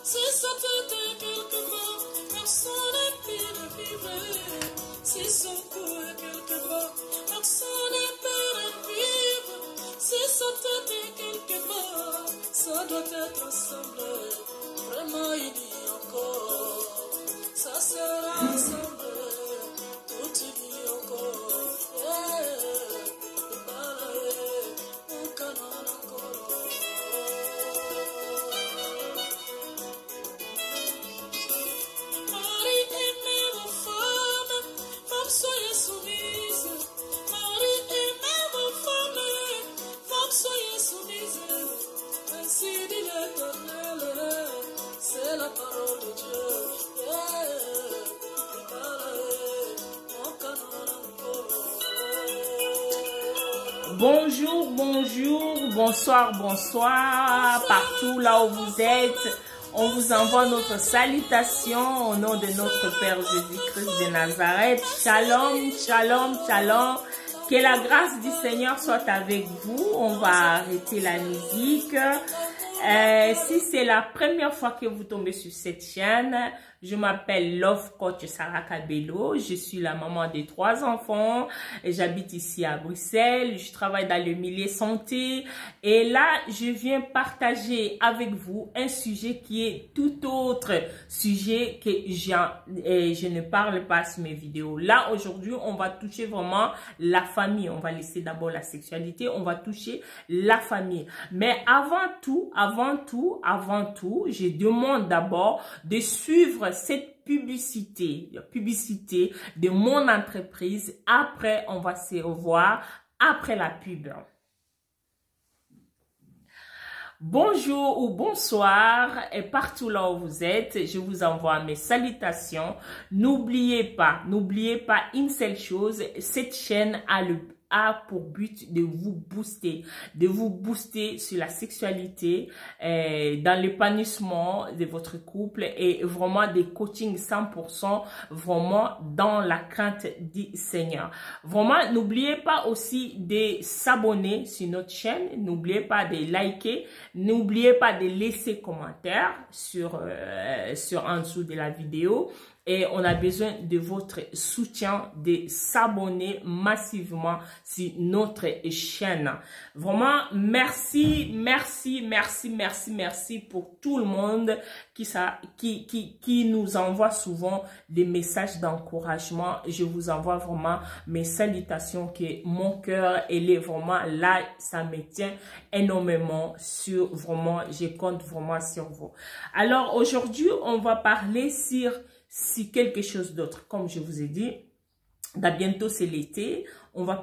Si ça t'était quelque part, personne n'est plus de vivre. Si son cou est quelque part, personne n'est plus de vivre. Si ça t'était quelque part, ça doit être ensemble. Vraiment, il dit encore, ça sera ensemble. Tout il dit encore, mon canon encore. Marie, aimez vos femmes, femmes soyez soumises. Marie, aimez vos femmes, femmes soyez soumises. Ainsi dit l'Éternel, c'est la parole de Dieu. Bonjour, bonjour, bonsoir, bonsoir, partout là où vous êtes. On vous envoie notre salutation au nom de notre Père Jésus-Christ de Nazareth. Shalom, shalom, shalom. Que la grâce du Seigneur soit avec vous. On va arrêter la musique. Si c'est la première fois que vous tombez sur cette chaîne, je m'appelle Love Coach Sarah Kabelo. Je suis la maman de 3 enfants. J'habite ici à Bruxelles. Je travaille dans le milieu santé. Et là, je viens partager avec vous un sujet qui est tout autre sujet que je ne parle pas sur mes vidéos. Là, aujourd'hui, on va toucher vraiment la famille. On va laisser d'abord la sexualité. On va toucher la famille. Mais avant tout, je demande d'abord de suivre cette publicité de mon entreprise. Après, on va se revoir après la pub. Bonjour ou bonsoir et partout là où vous êtes, je vous envoie mes salutations. N'oubliez pas une seule chose, cette chaîne a pour but de vous booster sur la sexualité, dans l'épanouissement de votre couple et vraiment des coachings 100% vraiment dans la crainte du Seigneur. Vraiment, n'oubliez pas aussi de s'abonner sur notre chaîne, n'oubliez pas de liker, n'oubliez pas de laisser commentaire sur en dessous de la vidéo. Et on a besoin de votre soutien, de s'abonner massivement sur notre chaîne. Vraiment, merci pour tout le monde qui nous envoie souvent des messages d'encouragement. Je vous envoie vraiment mes salutations, que mon cœur, elle est vraiment là, ça me tient énormément sur vraiment, je compte vraiment sur vous. Alors aujourd'hui, on va parler sur quelque chose d'autre. Comme je vous ai dit, bientôt c'est l'été, on va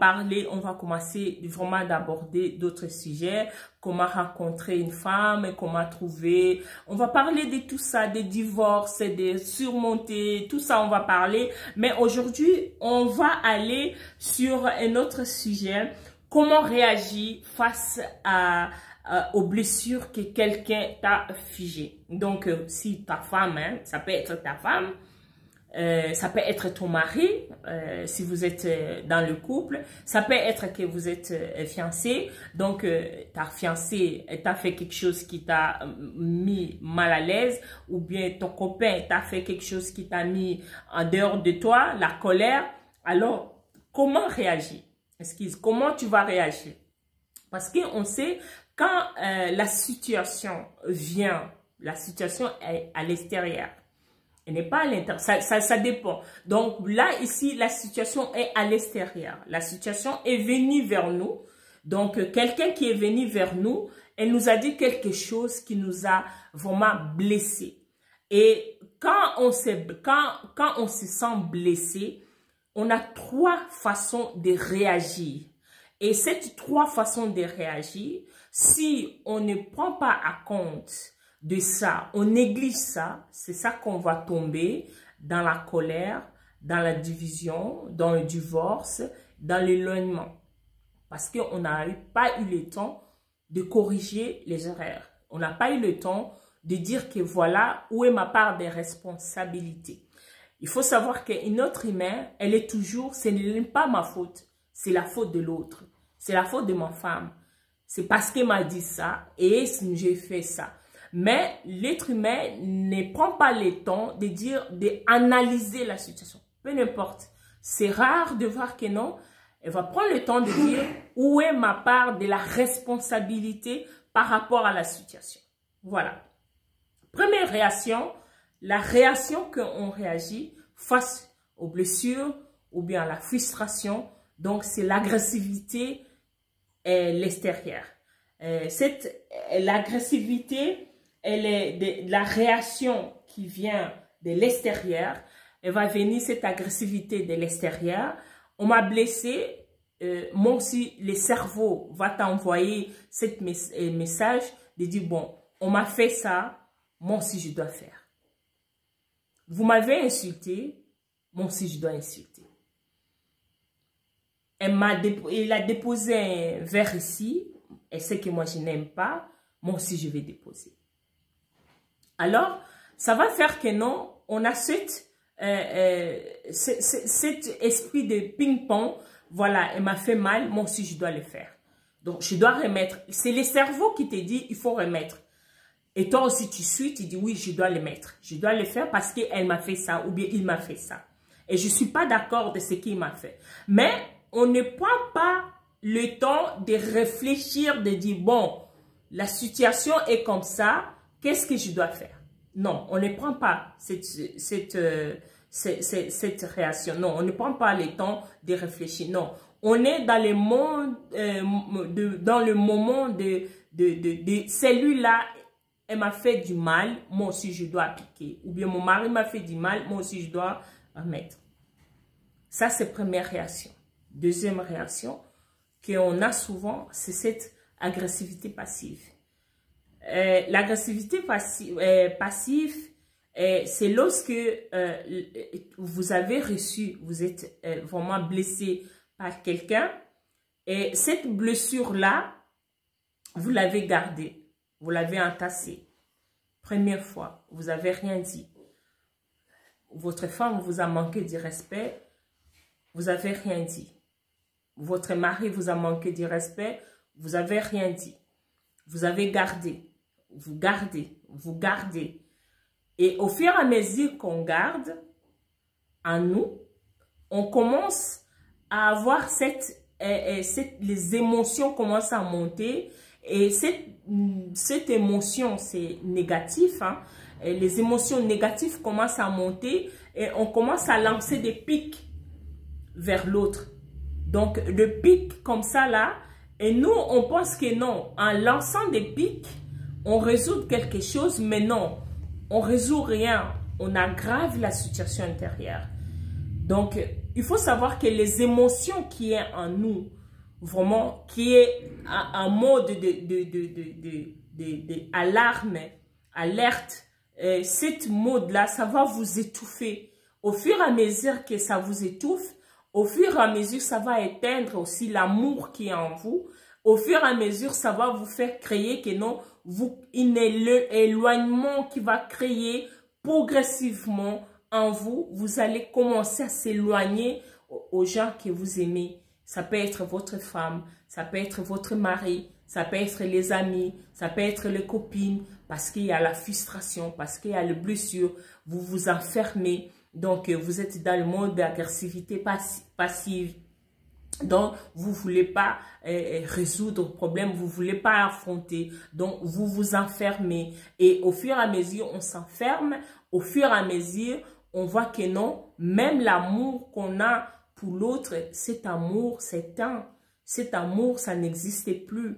commencer vraiment d'aborder d'autres sujets, comment rencontrer une femme, comment trouver, on va parler de tout ça, des divorces, de surmonter, tout ça on va parler, mais aujourd'hui on va aller sur un autre sujet, comment réagir face aux blessures que quelqu'un t'a figées. Donc, si ta femme, ça peut être ta femme, ça peut être ton mari, si vous êtes dans le couple, ça peut être que vous êtes fiancé, donc ta fiancée t'a fait quelque chose qui t'a mis mal à l'aise, ou bien ton copain t'a fait quelque chose qui t'a mis en dehors de toi, la colère. Alors, comment réagir? Comment tu vas réagir? Parce qu'on sait, quand la situation vient, la situation est à l'extérieur. Elle n'est pas à l'intérieur. Ça dépend. Donc là, ici, la situation est à l'extérieur. La situation est venue vers nous. Donc, quelqu'un qui est venu vers nous, elle nous a dit quelque chose qui nous a vraiment blessés. Et quand on se sent blessé, on a 3 façons de réagir. Et ces 3 façons de réagir, si on ne prend pas à compte de ça, on néglige ça, c'est ça qu'on va tomber dans la colère, dans la division, dans le divorce, dans l'éloignement. Parce qu'on n'a pas eu le temps de corriger les erreurs. On n'a pas eu le temps de dire que voilà où est ma part de responsabilité. Il faut savoir qu'une autre humain, elle est toujours, ce n'est pas ma faute, c'est la faute de l'autre. C'est la faute de ma femme. C'est parce qu'elle m'a dit ça et j'ai fait ça. Mais l'être humain ne prend pas le temps de dire, d'analyser la situation. Peu importe. C'est rare de voir que non. Elle va prendre le temps de dire où est ma part de la responsabilité par rapport à la situation. Voilà. Première réaction, la réaction qu'on réagit face aux blessures ou bien à la frustration. Donc, c'est l'agressivité et l'extérieur. L'agressivité, elle est de la réaction qui vient de l'extérieur. Elle va venir, cette agressivité de l'extérieur. On m'a blessé, moi aussi, le cerveau va t'envoyer ce message de dire, bon, on m'a fait ça, moi aussi je dois faire. Vous m'avez insulté, moi aussi je dois insulter. Il a déposé un verre ici, et ce que moi je n'aime pas, moi aussi je vais déposer. Alors, ça va faire que non, on a cet esprit de ping-pong, voilà, elle m'a fait mal, moi aussi je dois le faire. Donc, je dois remettre. C'est le cerveau qui te dit, il faut remettre. Et toi aussi, tu suis, tu dis, oui, je dois le mettre. Je dois le faire parce qu'elle m'a fait ça ou bien il m'a fait ça. Et je ne suis pas d'accord de ce qu'il m'a fait. Mais on ne prend pas le temps de réfléchir, de dire, bon, la situation est comme ça, qu'est-ce que je dois faire? Non, on ne prend pas cette réaction. Non, on ne prend pas le temps de réfléchir. Non, on est dans le monde, dans le moment de celui-là, elle m'a fait du mal, moi aussi je dois appliquer. Ou bien mon mari m'a fait du mal, moi aussi je dois remettre. Ça, c'est la première réaction. Deuxième réaction qu'on a souvent, c'est cette agressivité passive. L'agressivité passive, c'est lorsque vous avez reçu, vous êtes vraiment blessé par quelqu'un et cette blessure-là, vous l'avez gardée. Vous l'avez entassé. Première fois, vous n'avez rien dit. Votre femme vous a manqué de respect, vous n'avez rien dit. Votre mari vous a manqué de respect, vous n'avez rien dit. Vous avez gardé, vous gardez, vous gardez. Et au fur et à mesure qu'on garde en nous, on commence à avoir les émotions commencent à monter. Et cette émotion, c'est négatif. Hein? Et les émotions négatives commencent à monter et on commence à lancer des pics vers l'autre. Donc, le pic comme ça là, et nous, on pense que non, en lançant des pics, on résout quelque chose, mais non, on ne résout rien. On aggrave la situation intérieure. Donc, il faut savoir que les émotions qui sont en nous, vraiment, qui est en mode d'alarme, alerte, cette mode-là, ça va vous étouffer. Au fur et à mesure que ça vous étouffe, au fur et à mesure, ça va éteindre aussi l'amour qui est en vous. Au fur et à mesure, ça va vous faire créer que non, l'éloignement qui va créer progressivement en vous, vous allez commencer à s'éloigner aux gens que vous aimez. Ça peut être votre femme, ça peut être votre mari, ça peut être les amis, ça peut être les copines, parce qu'il y a la frustration, parce qu'il y a les blessures, vous vous enfermez, donc vous êtes dans le mode d'agressivité passive. Donc, vous ne voulez pas résoudre le problème, vous ne voulez pas affronter, donc vous vous enfermez. Et au fur et à mesure, on s'enferme, au fur et à mesure, on voit que non, même l'amour qu'on a pour l'autre, cet amour s'éteint. Cet amour, ça n'existe plus.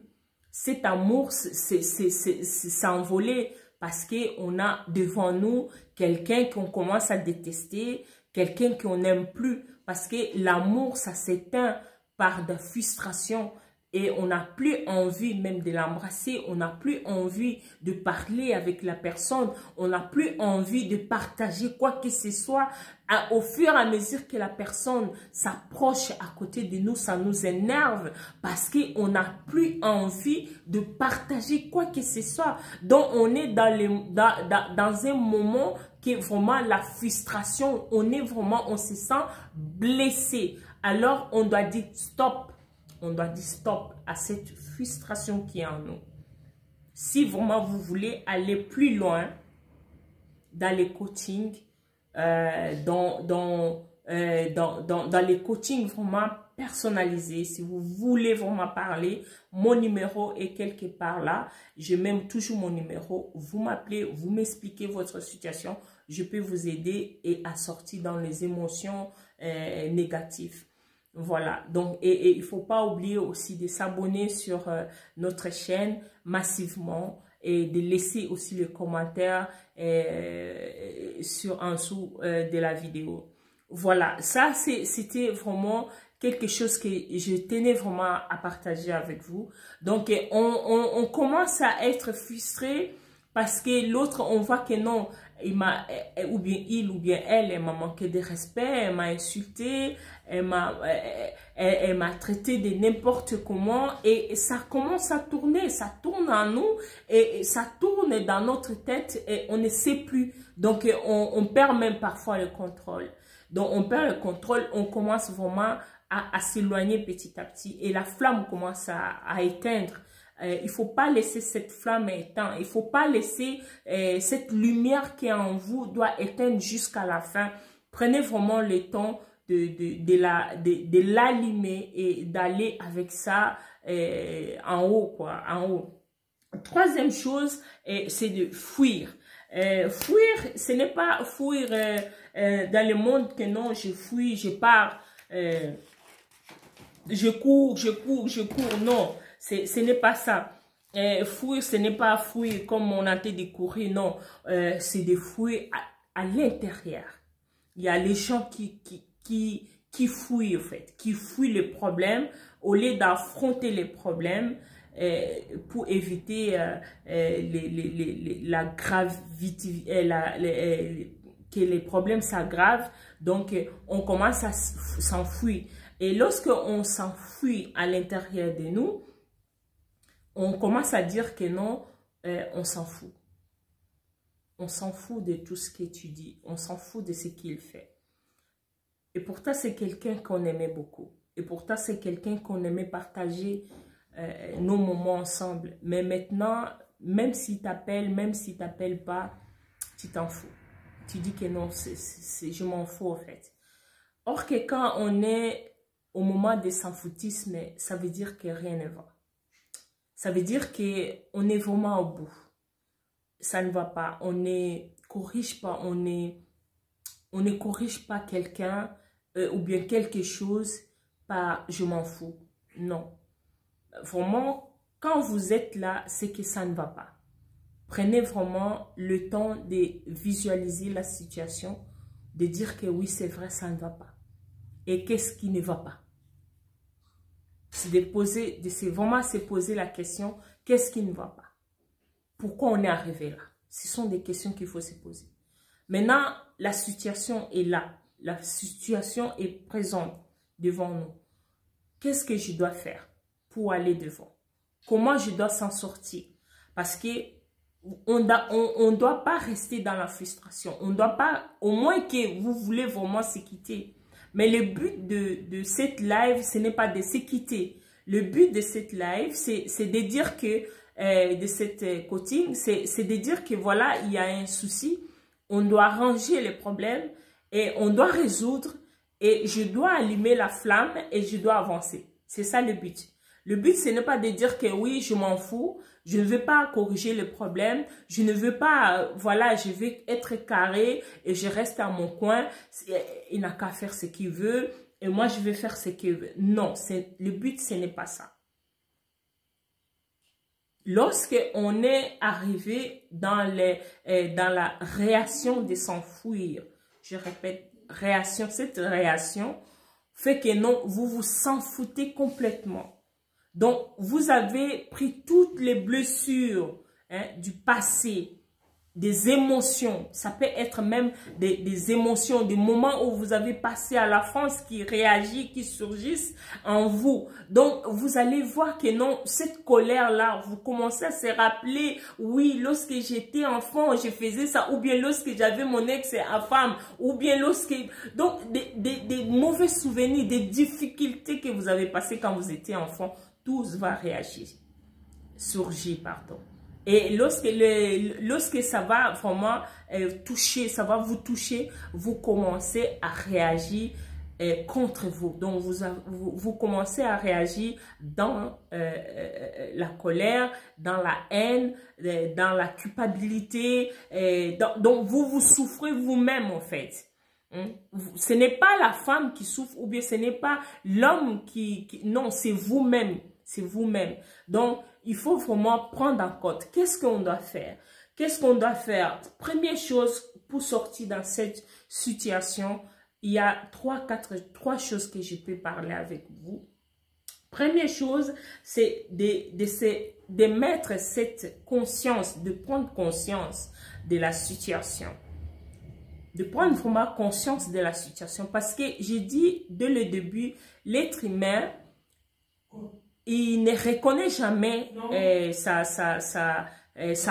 Cet amour s'est envolé parce qu'on a devant nous quelqu'un qu'on commence à détester, quelqu'un qu'on n'aime plus. Parce que l'amour, ça s'éteint par de frustration. Et on n'a plus envie même de l'embrasser, on n'a plus envie de parler avec la personne, on n'a plus envie de partager quoi que ce soit. Au fur et à mesure que la personne s'approche à côté de nous, ça nous énerve parce qu'on n'a plus envie de partager quoi que ce soit. Donc on est dans un moment qui est vraiment la frustration, on se sent blessé. Alors on doit dire stop. On doit dire stop à cette frustration qui est en nous. Si vraiment vous voulez aller plus loin dans les coachings, dans les coachings vraiment personnalisés, si vous voulez vraiment parler, mon numéro est quelque part là. Je mets toujours mon numéro. Vous m'appelez, vous m'expliquez votre situation. Je peux vous aider et à sortir dans les émotions négatives. Voilà, donc et il ne faut pas oublier aussi de s'abonner sur notre chaîne massivement et de laisser aussi le commentaire en dessous de la vidéo. Voilà, ça c'était vraiment quelque chose que je tenais vraiment à partager avec vous. Donc on commence à être frustré parce que l'autre, on voit que non, il m'a elle m'a manqué de respect, elle m'a insulté, elle m'a traité de n'importe comment et ça commence à tourner, ça tourne en nous et ça tourne dans notre tête et on ne sait plus. Donc on perd même parfois le contrôle. Donc on perd le contrôle, on commence vraiment à s'éloigner petit à petit et la flamme commence à éteindre. Il ne faut pas laisser cette flamme éteindre. Il ne faut pas laisser cette lumière qui est en vous doit éteindre jusqu'à la fin. Prenez vraiment le temps de l'allumer et d'aller avec ça en haut, quoi, en haut. Troisième chose, c'est de fuir. Fuir, ce n'est pas fuir dans le monde que non, je fuis, je pars, je cours, non. Ce n'est pas ça. Fuir, ce n'est pas fuir comme on a dit courir, non. C'est de fuir à l'intérieur. Il y a les gens qui fuient, en fait, qui fuient les problèmes au lieu d'affronter les problèmes pour éviter la gravité, que les problèmes s'aggravent. Donc, on commence à s'enfuir. Et lorsque on s'enfuit à l'intérieur de nous, on commence à dire que non, on s'en fout. On s'en fout de tout ce que tu dis. On s'en fout de ce qu'il fait. Et pourtant, c'est quelqu'un qu'on aimait beaucoup. Et pourtant, c'est quelqu'un qu'on aimait partager nos moments ensemble. Mais maintenant, même s'il t'appelle, même s'il ne t'appelle pas, tu t'en fous. Tu dis que non, je m'en fous en fait. Or que quand on est au moment de s'en-foutisme, ça veut dire que rien ne va. Ça veut dire qu'on est vraiment au bout. Ça ne va pas. On ne corrige pas. On ne corrige pas quelqu'un ou bien quelque chose par « je m'en fous ». Non. Vraiment, quand vous êtes là, c'est que ça ne va pas. Prenez vraiment le temps de visualiser la situation, de dire que oui, c'est vrai, ça ne va pas. Et qu'est-ce qui ne va pas? C'est vraiment se poser la question, qu'est-ce qui ne va pas? Pourquoi on est arrivé là? Ce sont des questions qu'il faut se poser. Maintenant, la situation est là. La situation est présente devant nous. Qu'est-ce que je dois faire pour aller devant? Comment je dois s'en sortir? Parce que on doit pas rester dans la frustration. On doit pas, au moins que vous voulez vraiment se quitter. Mais le but de cette live, ce n'est pas de se quitter. Le but de cette live, c'est de dire que, de cette coaching, c'est de dire que voilà, il y a un souci. On doit ranger les problèmes et on doit résoudre. Et je dois allumer la flamme et je dois avancer. C'est ça le but. Le but, ce n'est pas de dire que oui, je m'en fous. Je ne veux pas corriger le problème. Je ne veux pas, voilà, je vais être carré et je reste à mon coin. Il n'a qu'à faire ce qu'il veut et moi, je vais faire ce qu'il veut. Non, le but, ce n'est pas ça. Lorsque on est arrivé dans la réaction de s'enfuir, je répète, réaction, cette réaction fait que non, vous vous s'en foutez complètement. Donc, vous avez pris toutes les blessures du passé, des émotions. Ça peut être même des émotions, des moments où vous avez passé à la France qui réagissent, qui surgissent en vous. Donc, vous allez voir que non, cette colère-là, vous commencez à se rappeler, oui, lorsque j'étais enfant, je faisais ça, ou bien lorsque j'avais mon ex-femme, ou bien lorsque... Donc, des mauvais souvenirs, des difficultés que vous avez passées quand vous étiez enfant, tous va réagir, surgir, pardon. Et lorsque ça va vraiment toucher, ça va vous toucher, vous commencez à réagir contre vous. Donc, vous commencez à réagir dans la colère, dans la haine, dans la culpabilité. Donc, vous souffrez vous-même, en fait. Ce n'est pas la femme qui souffre ou bien ce n'est pas l'homme non, c'est vous-même. C'est vous-même. Donc, il faut vraiment prendre en compte. Qu'est-ce qu'on doit faire? Qu'est-ce qu'on doit faire? Première chose, pour sortir dans cette situation, il y a trois choses que je peux parler avec vous. Première chose, c'est de mettre cette conscience, de prendre conscience de la situation. De prendre vraiment conscience de la situation. Parce que j'ai dit dès le début, l'être humain, il ne reconnaît jamais sa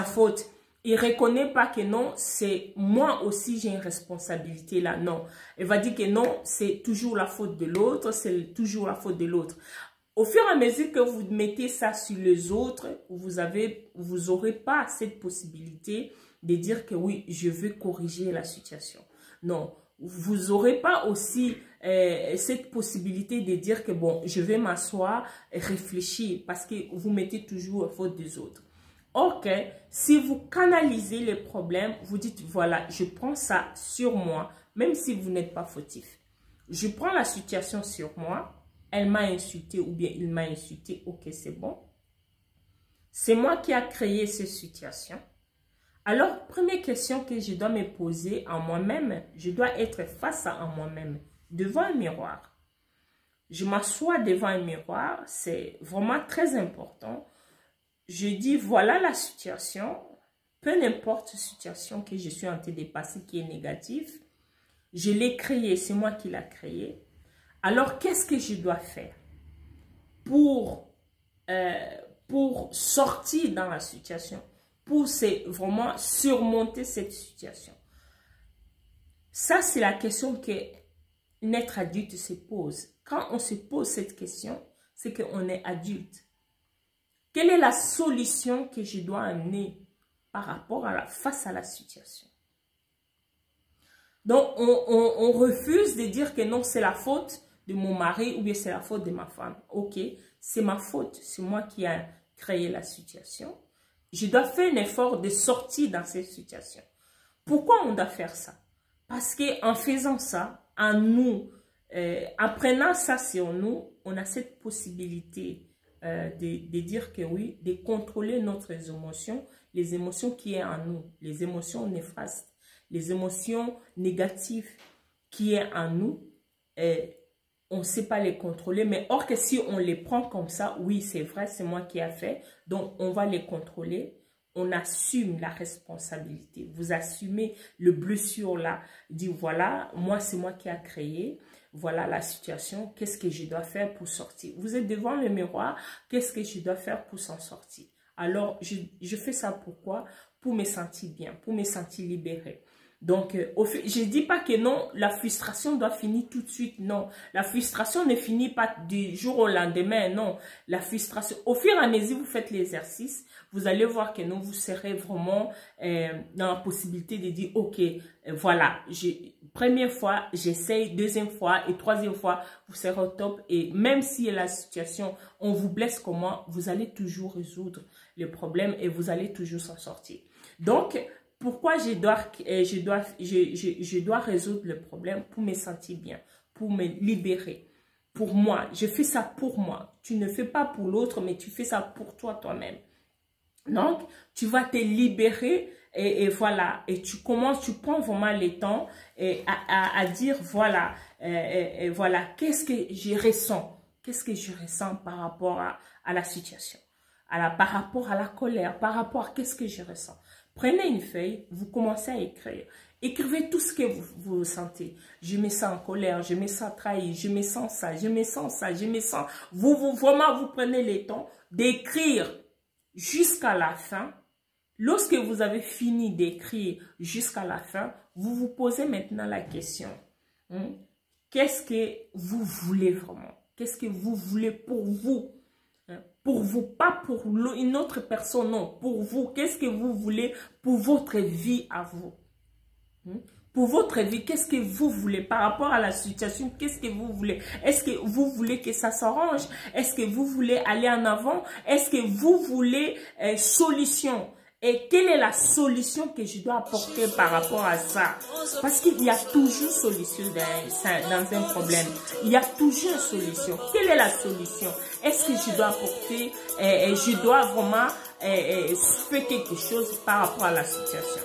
faute. Il ne reconnaît pas que non, c'est moi aussi j'ai une responsabilité là. Non. Il va dire que non, c'est toujours la faute de l'autre, c'est toujours la faute de l'autre. Au fur et à mesure que vous mettez ça sur les autres, vous aurez pas cette possibilité de dire que oui, je veux corriger la situation. Non. Vous n'aurez pas aussi cette possibilité de dire que bon, je vais m'asseoir et réfléchir parce que vous mettez toujours la faute des autres. Ok, si vous canalisez les problèmes, vous dites voilà, je prends ça sur moi, même si vous n'êtes pas fautif. Je prends la situation sur moi, elle m'a insulté ou bien il m'a insulté, ok, c'est bon. C'est moi qui a créé cette situation. Alors, première question que je dois me poser à moi-même, je dois être face à moi-même, devant un miroir. Je m'assois devant un miroir, c'est vraiment très important. Je dis, voilà la situation, peu importe la situation que je suis en train de passer qui est négative, je l'ai créée, c'est moi qui l'ai créée. Alors, qu'est-ce que je dois faire pour sortir dans la situation? Pour vraiment surmonter cette situation. Ça, c'est la question que notre adulte se pose. Quand on se pose cette question, c'est qu'on est adulte. Quelle est la solution que je dois amener par rapport face à la situation? Donc, on refuse de dire que non, c'est la faute de mon mari ou bien c'est la faute de ma femme. Ok, c'est ma faute, c'est moi qui ai créé la situation. Je dois faire un effort de sortir dans cette situation. Pourquoi on doit faire ça? Parce qu'en faisant ça, en prenant ça sur nous, on a cette possibilité de dire que oui, de contrôler notre émotions, les émotions qui sont en nous, les émotions néfastes, les émotions négatives qui sont en nous, on ne sait pas les contrôler, mais or que si on les prend comme ça, oui, c'est vrai, c'est moi qui ai fait, donc on va les contrôler, on assume la responsabilité, vous assumez le blessure là, dit voilà, moi c'est moi qui ai créé, voilà la situation, qu'est-ce que je dois faire pour sortir? Vous êtes devant le miroir, qu'est-ce que je dois faire pour s'en sortir? Alors, je fais ça pourquoi? Pour me sentir bien, pour me sentir libérée. Donc, je ne dis pas que non, la frustration doit finir tout de suite, non. La frustration ne finit pas du jour au lendemain, non. La frustration, au fur et à mesure que vous faites l'exercice, vous allez voir que non, vous serez vraiment dans la possibilité de dire, ok, voilà, première fois, j'essaye, deuxième fois et troisième fois, vous serez au top. Et même si la situation, on vous blesse comment, vous allez toujours résoudre le problème et vous allez toujours s'en sortir. Donc, pourquoi je dois résoudre le problème pour me sentir bien, pour me libérer. Pour moi, je fais ça pour moi. Tu ne fais pas pour l'autre, mais tu fais ça pour toi-même. Donc, tu vas te libérer et voilà. Et tu prends vraiment le temps à dire voilà, voilà, qu'est-ce que je ressens? Qu'est-ce que je ressens par rapport à la situation? Par rapport à la colère, par rapport à qu'est-ce que je ressens? Prenez une feuille, vous commencez à écrire. Écrivez tout ce que vous sentez. Je me sens en colère, je me sens trahi, je me sens ça, je me sens ça, je me sens... Vraiment, vous prenez le temps d'écrire jusqu'à la fin. Lorsque vous avez fini d'écrire jusqu'à la fin, vous vous posez maintenant la question. Qu'est-ce que vous voulez vraiment? Qu'est-ce que vous voulez pour vous? pour vous, pas pour une autre personne, non, pour vous. Qu'est-ce que vous voulez pour votre vie à vous? Pour votre vie, qu'est-ce que vous voulez par rapport à la situation? Qu'est-ce que vous voulez? Est-ce que vous voulez que ça s'arrange? Est-ce que vous voulez aller en avant? Est-ce que vous voulez solution? Et quelle est la solution que je dois apporter par rapport à ça? Parce qu'il y a toujours solution dans un problème. Il y a toujours une solution. Quelle est la solution? Est-ce que je dois apporter, je dois vraiment faire quelque chose par rapport à la situation?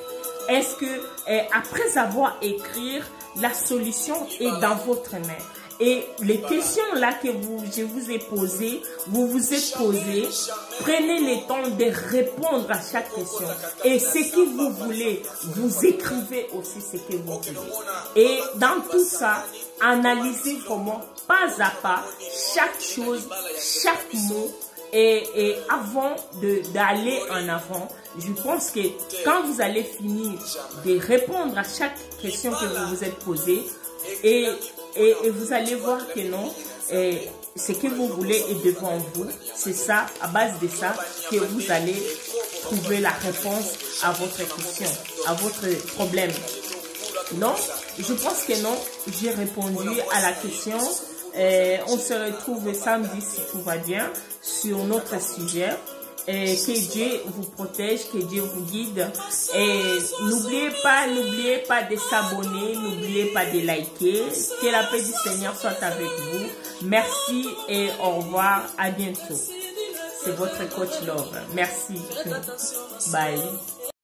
Est-ce que après avoir écrit, la solution est dans votre main? Et les questions là que je vous ai posées, vous vous êtes posées, prenez le temps de répondre à chaque question. Et ce que vous voulez, vous écrivez aussi ce que vous voulez. Et dans tout ça, analysez vraiment pas à pas chaque chose, chaque mot. Et avant d'aller en avant, je pense que quand vous allez finir de répondre à chaque question que vous vous êtes posée, et vous allez voir que non, ce que vous voulez est devant vous. C'est ça, à base de ça, que vous allez trouver la réponse à votre question, à votre problème. Non, je pense que non, j'ai répondu à la question. On se retrouve samedi si tout va bien sur notre sujet. Que Dieu vous protège, que Dieu vous guide. Et n'oubliez pas de s'abonner, n'oubliez pas de liker. Que la paix du Seigneur soit avec vous. Merci et au revoir. À bientôt. C'est votre coach Love. Merci. Bye.